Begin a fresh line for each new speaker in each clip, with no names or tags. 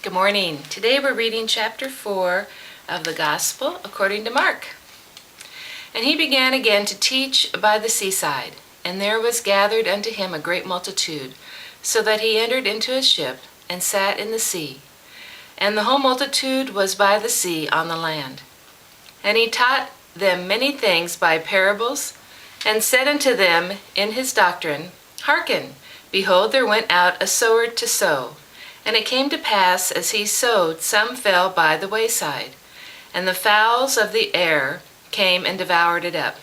Good morning. Today we're reading chapter 4 of the Gospel according to Mark. And he began again to teach by the seaside, and there was gathered unto him a great multitude, so that he entered into a ship and sat in the sea. And the whole multitude was by the sea on the land. And he taught them many things by parables, and said unto them in his doctrine, Hearken, behold, there went out a sower to sow. And it came to pass, as he sowed, some fell by the wayside, and the fowls of the air came and devoured it up.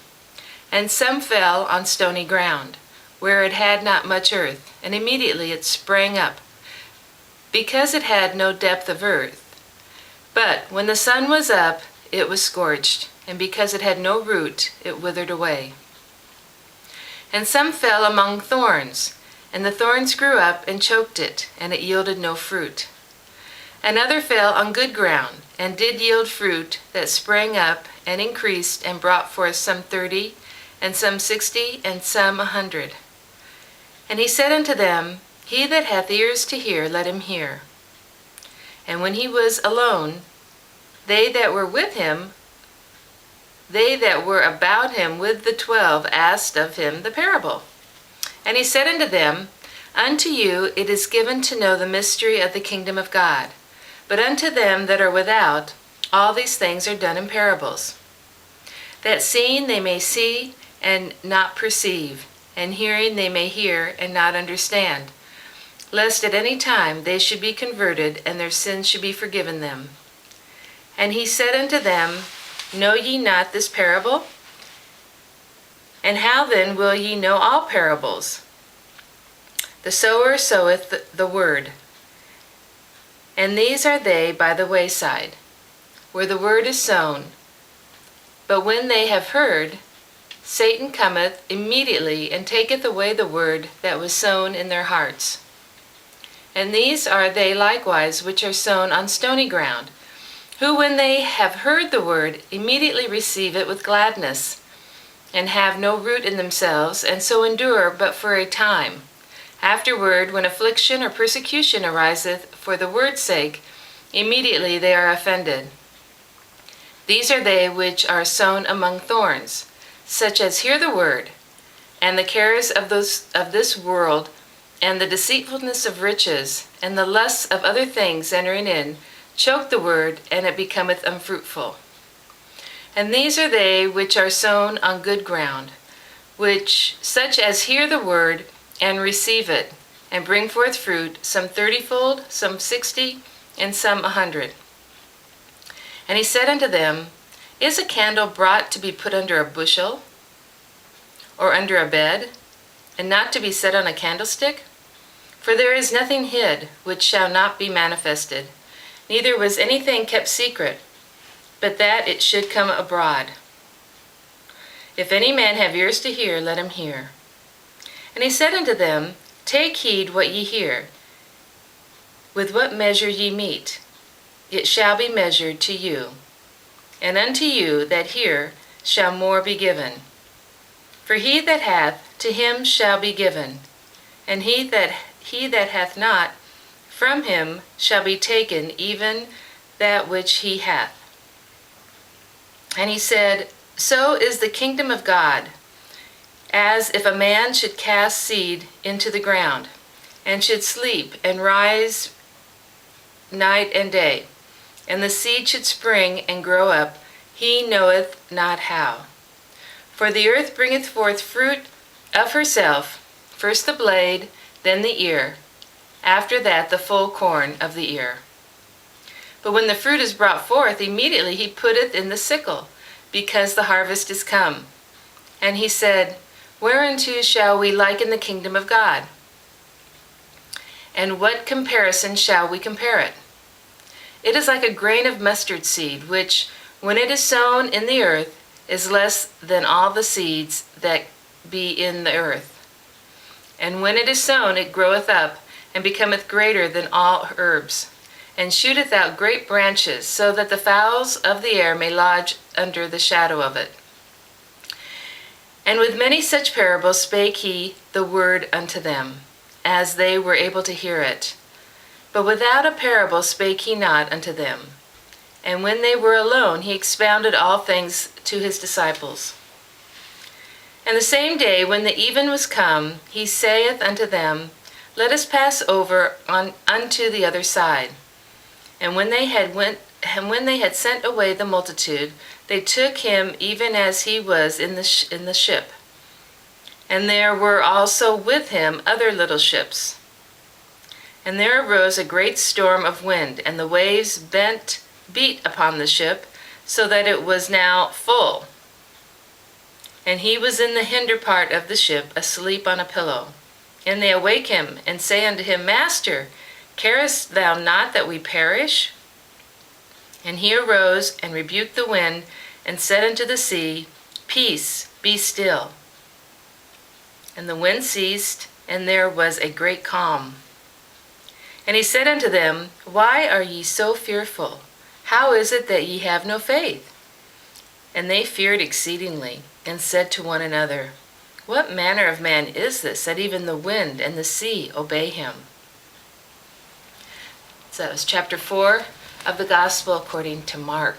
And some fell on stony ground, where it had not much earth, and immediately it sprang up, because it had no depth of earth. But when the sun was up, it was scorched, and because it had no root, it withered away. And some fell among thorns, and the thorns grew up and choked it, and it yielded no fruit. Another fell on good ground, and did yield fruit that sprang up and increased, and brought forth some 30, and some 60, and some 100. And he said unto them, He that hath ears to hear, let him hear. And when he was alone, they that were about him with the 12, asked of him the parable. And he said unto them, Unto you it is given to know the mystery of the kingdom of God, but unto them that are without, all these things are done in parables, that seeing they may see and not perceive, and hearing they may hear and not understand, lest at any time they should be converted, and their sins should be forgiven them. And he said unto them, Know ye not this parable? And how then will ye know all parables? The sower soweth the word. And these are they by the wayside, where the word is sown. But when they have heard, Satan cometh immediately, and taketh away the word that was sown in their hearts. And these are they likewise which are sown on stony ground, who when they have heard the word, immediately receive it with gladness, and have no root in themselves, and so endure but for a time. Afterward, when affliction or persecution ariseth for the word's sake, immediately they are offended. These are they which are sown among thorns, such as hear the word, and the cares of this world, and the deceitfulness of riches, and the lusts of other things entering in, choke the word, and it becometh unfruitful. And these are they which are sown on good ground, which such as hear the word, and receive it, and bring forth fruit, some 30-fold, some 60, and some 100. And he said unto them, Is a candle brought to be put under a bushel, or under a bed, and not to be set on a candlestick? For there is nothing hid, which shall not be manifested, neither was anything kept secret, but that it should come abroad. If any man have ears to hear, let him hear. And he said unto them, Take heed what ye hear. With what measure ye mete, it shall be measured to you. And unto you that hear shall more be given. For he that hath, to him shall be given, and he that hath not, from him shall be taken even that which he hath. And he said, So is the kingdom of God, as if a man should cast seed into the ground, and should sleep and rise night and day, and the seed should spring and grow up, he knoweth not how. For the earth bringeth forth fruit of herself, first the blade, then the ear, after that the full corn of the ear. But when the fruit is brought forth, immediately he putteth in the sickle, because the harvest is come. And he said, Whereunto shall we liken the kingdom of God? And what comparison shall we compare it? It is like a grain of mustard seed, which, when it is sown in the earth, is less than all the seeds that be in the earth. And when it is sown, it groweth up, and becometh greater than all herbs, and shooteth out great branches, so that the fowls of the air may lodge under the shadow of it. And with many such parables spake he the word unto them, as they were able to hear it. But without a parable spake he not unto them. And when they were alone, he expounded all things to his disciples. And the same day, when the even was come, he saith unto them, Let us pass over unto the other side. And when they had sent away the multitude, they took him even as he was in the ship. And there were also with him other little ships. And there arose a great storm of wind, and the waves beat upon the ship, so that it was now full. And he was in the hinder part of the ship, asleep on a pillow. And they awake him, and say unto him, Master, carest thou not that we perish? And he arose, and rebuked the wind, and said unto the sea, Peace, be still. And the wind ceased, and there was a great calm. And he said unto them, Why are ye so fearful? How is it that ye have no faith? And they feared exceedingly, and said to one another, What manner of man is this, that even the wind and the sea obey him? So that was chapter 4 of the Gospel according to Mark.